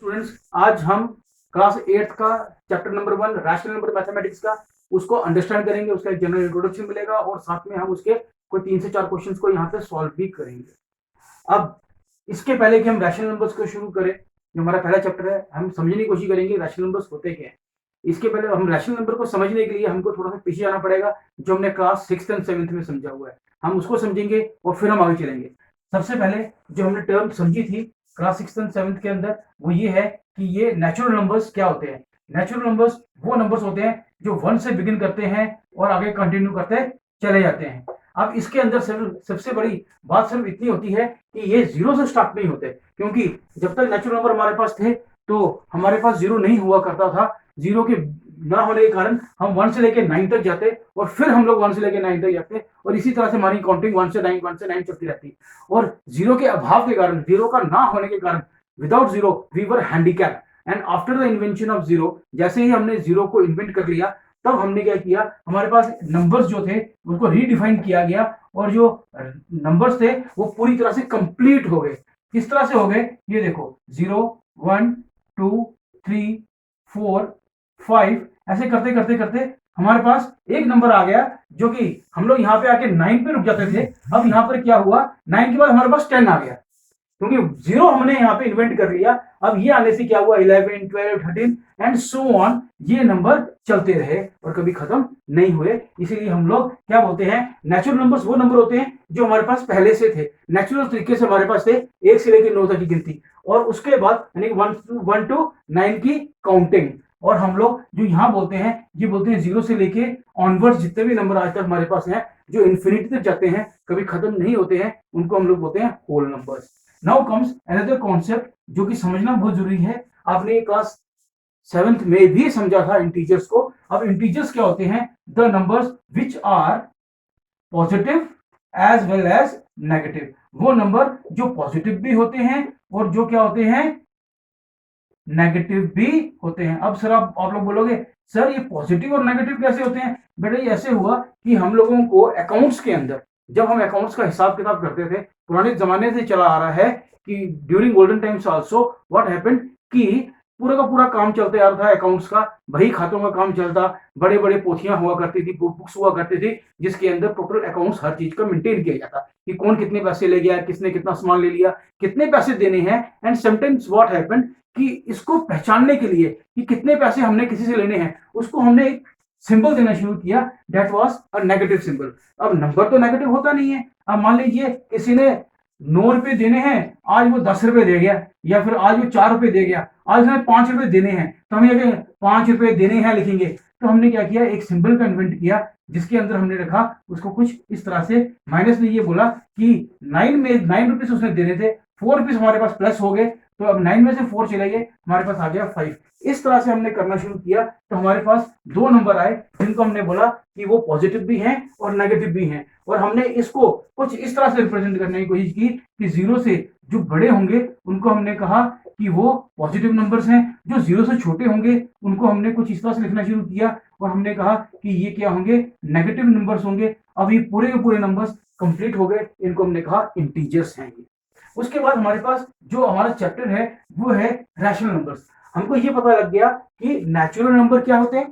Students, आज हम class 8th का chapter number 1 rational number mathematics का उसको अंडरस्टैंड करेंगे। उसका एक जनरल इंट्रोडक्शन मिलेगा और साथ में हम उसके कोई 3 से 4 क्वेश्चंस को यहाँ पे सॉल्व भी करेंगे। अब इसके पहले कि हम रैशनल नंबर्स को शुरू करें, जो हमारा पहला चैप्टर है, हम समझने की कोशिश करेंगे रैशनल नंबर्स होते क्या हैं। इसके पहले हम रैशनल नंबर को समझने के लिए हमको थोड़ा सा पीछे जाना पड़ेगा, जो हमने क्लास 6th एंड 7th में समझा हुआ है। हम उसको समझेंगे और फिर हम आगे चलेंगे। सबसे पहले जो हमने टर्म समझी थी क्लास 6th एंड 7th के अंदर, वो ये है कि ये नेचुरल नंबर्स क्या होते हैं। नेचुरल नंबर्स वो नंबर्स होते हैं जो 1 से बिगिन करते हैं और आगे कंटिन्यू करते चले जाते हैं। अब इसके अंदर सबसे बड़ी बात सिर्फ इतनी होती है कि ये 0 से स्टार्ट नहीं होते, क्योंकि जब तक नेचुरल नंबर हमारे पास थे तो हमारे पास 0 नहीं हुआ करता था। 0 के ना होने के कारण हम 1 से लेके 9 तक जाते और फिर हम लोग 1 से लेके 9 तक जाते और इसी तरह से हमारी काउंटिंग 1 से 9 चलती रहती। और 0 के अभाव के कारण, 0 का ना होने के कारण, without 0 we were handicap. And after the invention of 0, जैसे ही हमने 0 को इन्वेंट कर लिया, तब हमने क्या किया, हमारे पास नंबर्स जो थे उनको रीडिफाइन किया गया और जो नंबर्स थे वो पूरी तरह से कंप्लीट हो गए। किस तरह से हो गए, ये देखो 0 1 2 3 4 5, ऐसे करते करते करते हमारे पास एक नंबर आ गया, जो कि हम लोग यहाँ पे आके 9 पे रुक जाते थे। अब यहाँ पर क्या हुआ, 9 के बाद हमारे पास 10 आ गया, क्योंकि 0 हमने यहाँ पे इन्वेंट कर लिया। अब ये आने से क्या हुआ, 11 12 13 एंड सो ऑन, ये नंबर चलते रहे और कभी खत्म नहीं हुए। इसीलिए हम लोग क्या बोलते हैं, नेचुरल नंबर्स वो नंबर होते हैं जो हमारे पास पहले से थे, नेचुरल तरीके से हमारे पास थे, 1 से लेकर 9 तक की गिनती और उसके बाद यानी 1 to 9 की काउंटिंग। और हम लोग जो यहाँ बोलते हैं, ये बोलते हैं 0 से लेके ऑनवर्ड्स जितने भी नंबर आज तक हमारे पास हैं, जो इन्फिनिटी तक जाते हैं, कभी खत्म नहीं होते हैं, उनको हम लोग बोलते हैं whole numbers. Now comes another concept जो कि समझना बहुत जरूरी है। आपने क्लास 7th में भी समझा था इंटीजर्स को। अब इंटीजर्स क्या होते हैं, the numbers which are positive as well as negative. वो नंबर जो पॉजिटिव भी होते हैं और जो क्या होते हैं, नेगेटिव भी होते हैं। अब सर आप लोग बोलोगे सर ये पॉजिटिव और नेगेटिव कैसे होते हैं। बेटा ये ऐसे हुआ कि हम लोगों को अकाउंट्स के अंदर, जब हम अकाउंट्स का हिसाब किताब करते थे, पुराने जमाने से चला आ रहा है कि during golden times also what happened कि पूरा का पूरा काम चलते आ रहा था अकाउंट्स का, बही खातों का काम चलता, बड़े बड़े पोथियां हुआ करती थी, बुक्स हुआ करती थी, जिसके अंदर टोटल अकाउंट्स हर चीज का मेंटेन किया जाता कि कौन कितने पैसे ले गया, किसने कितना सामान ले लिया, कितने पैसे देने हैं। एंड समटाइम्स व्हाट हैपेंड कि इसको पहचानने के लिए कि कितने पैसे हमने किसी से लेने हैं, उसको हमने एक सिंबल देना शुरू किया, that was a negative symbol. अब नंबर तो नेगेटिव होता नहीं है। अब मान लीजिए किसी ने 9 रुपए देने हैं, आज वो 10 रुपए दे गया, या फिर आज वो 4 रुपए दे गया, आज उसने 5 रुपए देने हैं, तो हम ये 5 रुपए देने हैं लिखेंगे। तो हमने क्या किया, एक सिंबल का इन्वेंट किया, जिसके अंदर हमने रखा उसको कुछ इस तरह से, माइनस ने ये बोला कि 9 रुपीज उसने देने थे, 4 रुपीज हमारे पास प्लस हो गए, तो अब 9 में से 4 चले गए, हमारे पास आ गया 5। इस तरह से हमने करना शुरू किया, तो हमारे पास 2 नंबर आए, जिनको हमने बोला कि वो पॉजिटिव भी हैं और नेगेटिव भी हैं। और हमने इसको कुछ इस तरह से रिप्रेजेंट करने की कोशिश की कि 0 से जो बड़े होंगे उनको हमने कहा कि वो पॉजिटिव नंबर्स हैं, जो 0 से छोटे होंगे उनको हमने कुछ इस तरह से लिखना शुरू किया और हमने कहा कि ये क्या होंगे, नेगेटिव नंबर्स होंगे। अब ये पूरे के पूरे नंबर्स कंप्लीट हो गए, इनको हमने कहा इंटीजर्स हैं। उसके बाद हमारे पास जो हमारा चैप्टर है वो है रैशनल नंबर्स। हमको ये पता लग गया कि नेचुरल नंबर क्या होते हैं,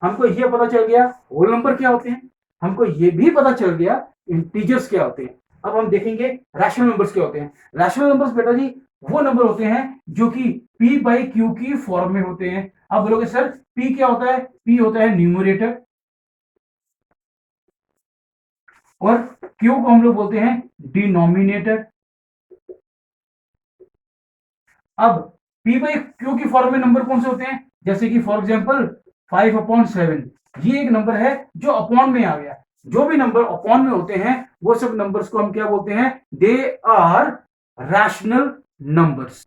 हमको ये पता चल गया होल नंबर क्या होते हैं, हमको ये भी पता चल गया इंटीजर्स क्या होते हैं। अब हम देखेंगे रैशनल नंबर्स क्या होते हैं। रैशनल नंबर्स बेटा जी वो नंबर होते हैं जो कि p बाई क्यू की फॉर्म में होते हैं। आप बोलोगे सर p क्या होता है, p होता है न्यूमरेटर और q को हम लोग बोलते हैं डिनोमिनेटर। अब p बाई क्यू की फॉर्म में नंबर कौन से होते हैं, जैसे कि फॉर एग्जांपल 5/7, ये एक नंबर है जो अपॉन में आ गया। जो भी नंबर अपॉन में होते हैं वो सब नंबर्स को हम क्या बोलते हैं, दे आर रैशनल नंबर्स।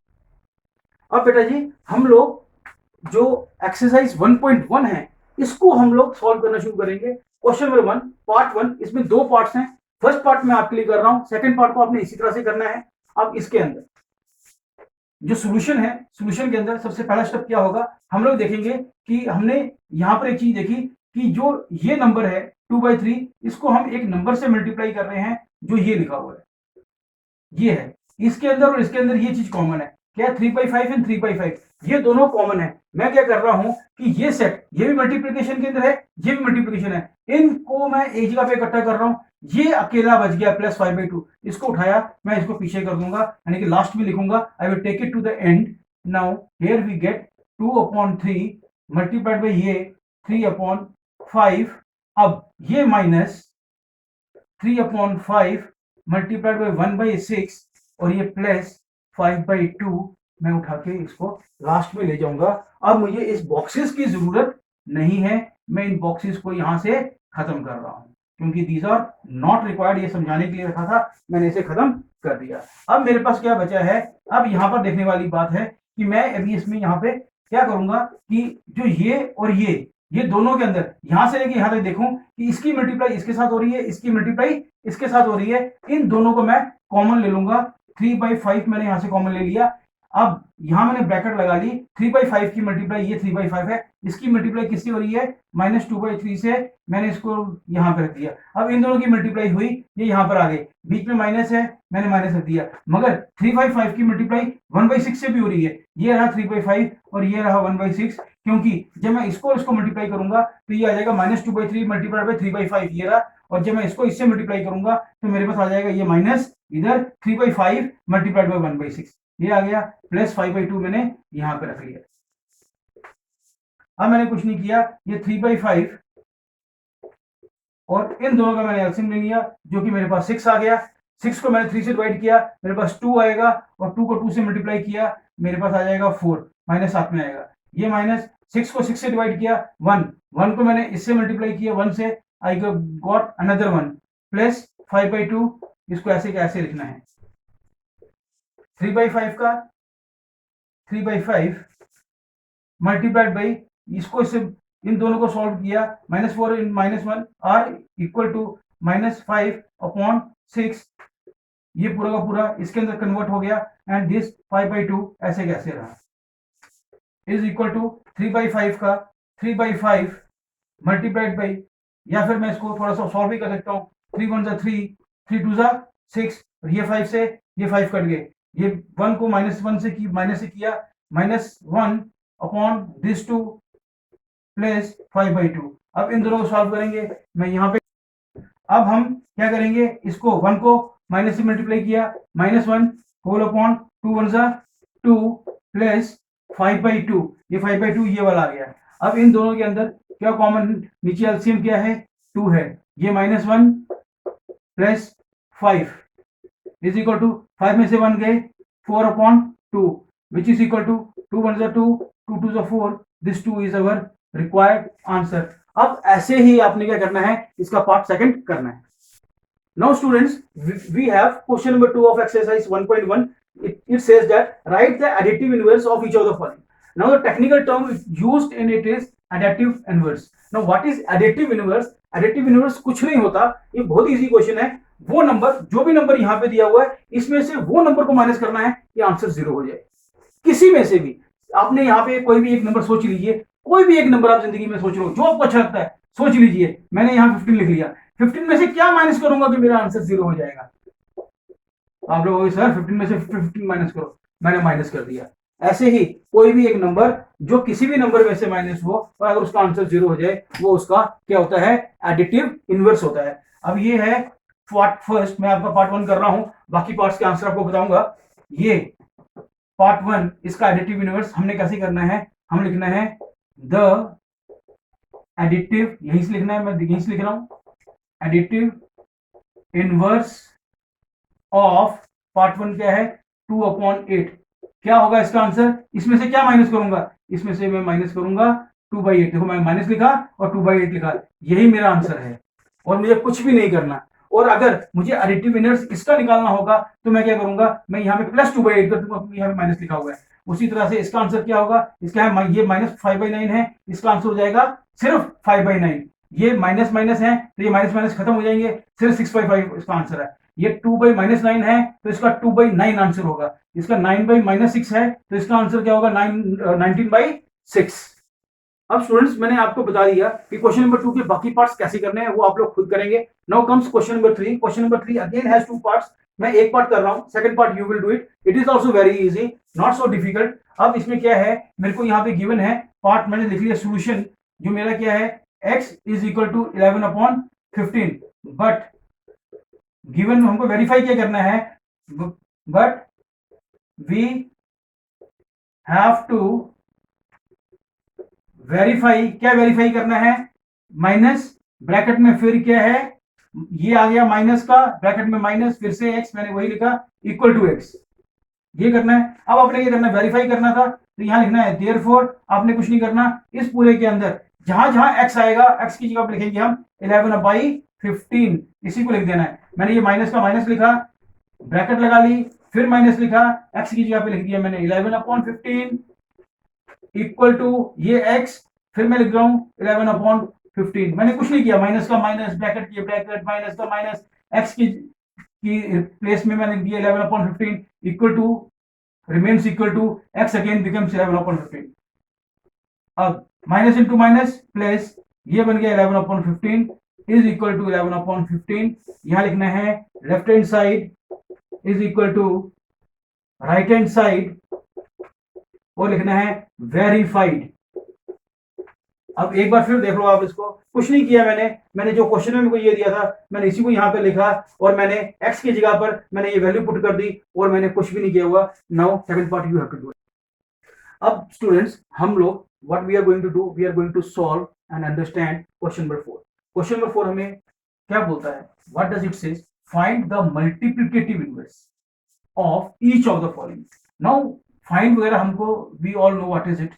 अब बेटा जी हम लोग जो एक्सरसाइज 1.1 है इसको हम लोग सॉल्व करना शुरू करेंगे। क्वेश्चन नंबर 1 पार्ट 1, इसमें 2 पार्ट्स हैं। फर्स्ट पार्ट मैं आपके लिए कर रहा हूं, सेकंड पार्ट को आपने इसी तरह से करना है। अब इसके अंदर जो सॉल्यूशन है, सॉल्यूशन के अंदर सबसे पहला स्टेप क्या होगा, हम लोग देखेंगे कि हमने यहां पर एक चीज देखी कि जो ये नंबर है 2/3, इसको हम एक नंबर से मल्टीप्लाई कर रहे हैं जो ये लिखा हुआ है, ये है। इसके अंदर और इसके अंदर ये चीज कॉमन है, क्या 3/5 एंड 3/5 ये दोनों कॉमन है। मैं क्या कर रहा हूं कि ये सेट ये भी मल्टीप्लिकेशन के अंदर है, ये भी मल्टीप्लिकेशन है, इनको मैं एक जगह पे इकट्ठा कर रहा हूं। ये अकेला बच गया +5/2, इसको उठाया, मैं इसको पीछे कर दूंगा, यानी कि लास्ट में लिखूंगा I will take it to the end. Now here we get 2/3 multiplied by ये 3/5। अब ये माइनस 3/5 मल्टीप्लाइड बाय 1/6 और ये प्लस 5/2 मैं उठा के इसको लास्ट में ले जाऊंगा। अब मुझे इस बॉक्सेस की जरूरत नहीं है, मैं इन बॉक्सेस को यहां से खत्म कर रहा हूं क्योंकि दीज आर नॉट रिक्वायर्ड, ये समझाने के लिए रखा था, मैंने इसे खत्म कर दिया। अब मेरे पास क्या बचा है, अब यहां पर देखने वाली बात है कि मैं अभी इसमें यहां पे क्या करूंगा कि जो ये और ये दोनों के अंदर यहां से लेके यहां तक देखूं कि इसकी मल्टीप्लाई इसके साथ हो रही है, इसकी मल्टीप्लाई इसके साथ हो रही है, इन दोनों को मैं कॉमन ले लूंगा। 3/5 मैंने यहां से कॉमन ले लिया। अब यहां मैंने ब्रैकेट लगा ली, 3/5 की मल्टीप्लाई ये 3/5 है, इसकी मल्टीप्लाई किससे हो रही है -2/3 से, मैंने इसको यहां पे रख दिया। अब इन दोनों की मल्टीप्लाई हुई, ये यहां पर आ गई, बीच में माइनस है, मैंने माइनस रख दिया। मगर 3/5 की मल्टीप्लाई 1/6 से भी हो रही है, ये रहा 3/5 और ये रहा 1/6, क्योंकि जब मैं इसको इसको मल्टीप्लाई करूंगा तो ये आ जाएगा -2/3 मल्टीप्लाइड बाय 3/5 ये रहा, और जब मैं इसको इससे मल्टीप्लाई करूंगा तो मेरे पास आ जाएगा ये माइनस इधर 3/5 मल्टीप्लाइड बाय 1/6 ये आ गया, प्लस 5/2 मैंने यहां पे रख लिया। अब मैंने कुछ नहीं किया, ये 3/5 और इन दोनों का मैंने एलसीएम ले लिया जो कि मेरे पास 6 आ गया। 6 को मैंने 3 से डिवाइड किया, मेरे पास 2 आएगा, और 2 को 2 से मल्टीप्लाई किया, मेरे पास आ जाएगा 4, -7 में आएगा। ये माइनस 6 को 6 से डिवाइड किया 1 को मैंने इससे मल्टीप्लाई किया 1 से, आई गॉट अनदर 1 प्लस 5/2, इसको ऐसे कैसे लिखना है 3/5 मल्टीप्लाइड बाई इसको इससे इन दोनों को सॉल्व किया, -4 इन -1 आर इक्वल टू -5/6, ये पूरा का पूरा इसके अंदर कन्वर्ट हो गया, एंड दिस 5/2 ऐसे कैसे रहा इज इक्वल टू 3/5 का 3/5 मल्टीप्लाइड बाई, या फिर मैं इसको थोड़ा सा सॉल्व भी कर सकता हूँ, 3 1 3 3 2 6, ये 5 से ये 5 कट गए, ये 1 को -1 से माइनस से किया, -1 अपॉन दिस 2 प्लस 5/2। अब इन दोनों को सॉल्व करेंगे, मैं यहाँ पे अब हम क्या करेंगे, इसको 1 को माइनस से मल्टीप्लाई किया, -1 होल अपॉन 2 1 2 प्लस 5/2, ये 5/2 ये वाला आ गया। अब इन दोनों के अंदर क्या कॉमन, नीचे एलसीएम क्या है 2 है, ये -1 प्लस 5 इज इक्वल टू 5 में से 1 गए 4/2 which is equal to 2 1 2 2 2 4, this 2 is our required answer. अब ऐसे ही आपने क्या करना है, इसका पार्ट सेकंड करना है। Now students, we have question number 2 of exercise 1.1. It says that write the additive inverse of each of the following. Now the technical term used in it is additive inverse. Now what is additive inverse? Additive inverse कुछ नहीं होता, ये बहुत easy question है। वो number, जो भी number यहाँ पे दिया हुआ है, इसमें से वो नंबर को माइनस करना है कि आंसर 0 हो जाए। किसी में से भी आपने यहाँ पे कोई भी एक नंबर सोच लीजिए, कोई भी एक नंबर आप जिंदगी में सोच रहे हो जो आपको अच्छा लगता है, सोच लीजिए। मैंने यहाँ 15 लिख लिया, 15 में से क्या माइनस करूंगा कि मेरा आंसर 0 हो जाएगा। आप लोग सर 15 में से 15 माइनस करो, मैंने माइनस कर दिया। ऐसे ही कोई भी एक नंबर जो किसी भी नंबर में से माइनस हो और अगर उसका आंसर 0 हो जाए, वो उसका क्या होता है, एडिटिव इनवर्स होता है। अब ये है पार्ट फर्स्ट, मैं आपका पार्ट 1 कर रहा हूं, बाकी पार्ट्स के आंसर आपको बताऊंगा। ये पार्ट 1, इसका एडिटिव इनवर्स हमने कैसे करना है, हम लिखना है द एडिटिव, यहीं से लिखना है, मैं यहीं से लिख रहा हूं, एडिटिव इनवर्स ऑफ पार्ट 1 क्या है 2/8। क्या होगा इसका आंसर, इसमें से क्या माइनस करूंगा, इसमें से मैं माइनस करूंगा 2/8। देखो मैं माइनस लिखा और 2/8 लिखा, यही मेरा आंसर है और मुझे कुछ भी नहीं करना। और अगर मुझे एडिटिव इनवर्स इसका निकालना होगा तो मैं क्या करूंगा, मैं यहाँ पे +2/8 कर दूंगा क्योंकि यहाँ पे माइनस लिखा हुआ है। उसी तरह से इसका आंसर क्या होगा, इसका है ये -5/9 है, इसका आंसर हो जाएगा सिर्फ 5/9। ये माइनस माइनस है तो ये माइनस माइनस खत्म हो जाएंगे, सिर्फ 6/5 इसका आंसर है। ये 2/-9 है तो इसका 2/9 आंसर होगा। इसका 9/-6 है तो इसका आंसर क्या होगा 19/6। अब स्टूडेंट्स मैंने आपको बता दिया कि क्वेश्चन नंबर 2 के बाकी पार्ट्स कैसे करने हैं, वो आप लोग खुद करेंगे। Now comes question number 3। Question number 3 again has 2 parts. मैं एक पार्ट कर रहा हूं, second part you will do it, it is also very easy, not so difficult. अब इसमें क्या है, मेरे को यहाँ पे गिवन है, पार्ट मैंने लिख लिया सोल्यूशन, जो मेरा क्या है, x is equal to 11/15, but given हमको वेरीफाई क्या करना है, but we have to verify, क्या वेरीफाई करना है, माइनस ब्रैकेट में फिर क्या है, ये आ गया माइनस का, ब्रैकेट में माइनस, फिर से x, मैंने वही लिखा, इक्वल टू x, ये करना है। अब आपने क्या करना है, वेरीफाई करना था, तो यहां लिखना है देयरफॉर, आपने कुछ नहीं करना, इस पूरे के अंदर जहां जहां x आएगा, x की जगह पर लिखेंगे हम 11/15, इसी को लिख देना है। मैंने ये माइनस का माइनस लिखा, ब्रैकेट लगा ली, फिर माइनस लिखा, x की जगह पे लिख दिया मैंने 11/15 इक्वल टू ये x, फिर मैं लिख रहा हूं 11/15, मैंने कुछ नहीं किया, माइनस का माइनस, ब्रैकेट की ब्रैकेट, माइनस का माइनस, x की प्लेस में मैंने दिया 11/15 equal to, remains equal to x again becomes 11/15। अब माइनस इंटू माइनस प्लस, ये बन गया 11/15 इज इक्वल टू 11/15, यहां लिखना है left hand side is equal to right hand side, और लिखना है वेरीफाइड। अब एक बार फिर देख लो आप इसको, कुछ नहीं किया मैंने जो क्वेश्चन में ये दिया था, मैंने इसी को यहाँ पे लिखा, और मैंने x की जगह पर मैंने ये वैल्यू पुट कर दी, और मैंने कुछ भी नहीं किया हुआ। Now second part you have to do. अब स्टूडेंट्स, हम लोग what we are going to do, we are going to solve and understand question number 4। Question number 4 हमें क्या बोलता है, what does it says, find the multiplicative inverse of each of the following. Now find वगैरह हमको, we all know what is it,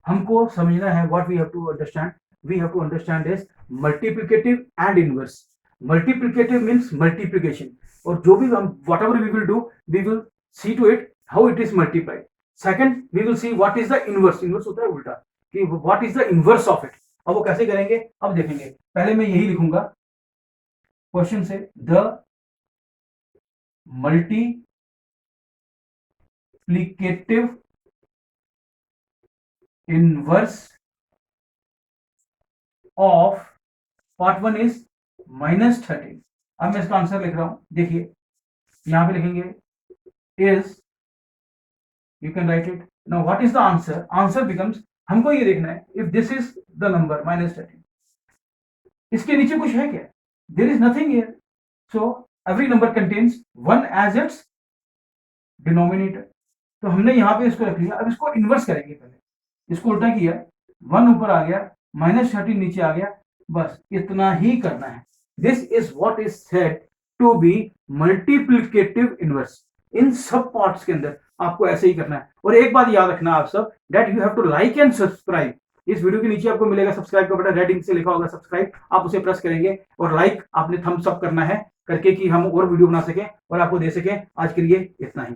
हमको समझना है, what we have to understand, we have to understand is multiplicative and inverse. Multiplicative means multiplication, और जो भी हम whatever we will do, we will see to it how it is multiplied. Second, we will see what is the inverse, inverse होता है उल्टा, कि what is the inverse of it. अब वो कैसे करेंगे, अब देखेंगे। पहले मैं यही लिखूंगा क्वेश्चन से, the multiplicative inverse of part 1 is -13। अब मैं इसका आंसर लिख रहा हूं, देखिए यहां पे लिखेंगे is, you can write it. Now what is the answer, answer becomes, हमको ये देखना है if this is the number -13, इसके नीचे कुछ है क्या, there is nothing here, so every number contains 1 as it's denominator. तो हमने यहां पे इसको रख लिया। अब इसको इन्वर्स करेंगे, पहले इसको उल्टा किया, 1 ऊपर आ गया, -13 नीचे आ गया, बस इतना ही करना है। This is what is said to be multiplicative inverse. इन सब पार्ट्स के अंदर आपको ऐसे ही करना है। और एक बात याद रखना आप सब, that you have to like and subscribe. इस वीडियो के नीचे आपको मिलेगा सब्सक्राइब का बटन, रेड इंक से लिखा होगा सब्सक्राइब, आप उसे प्रेस करेंगे, और लाइक आपने थम्स अप करना है करके, कि हम और वीडियो बना सकें और आपको दे सकें। आज के लिए इतना ही।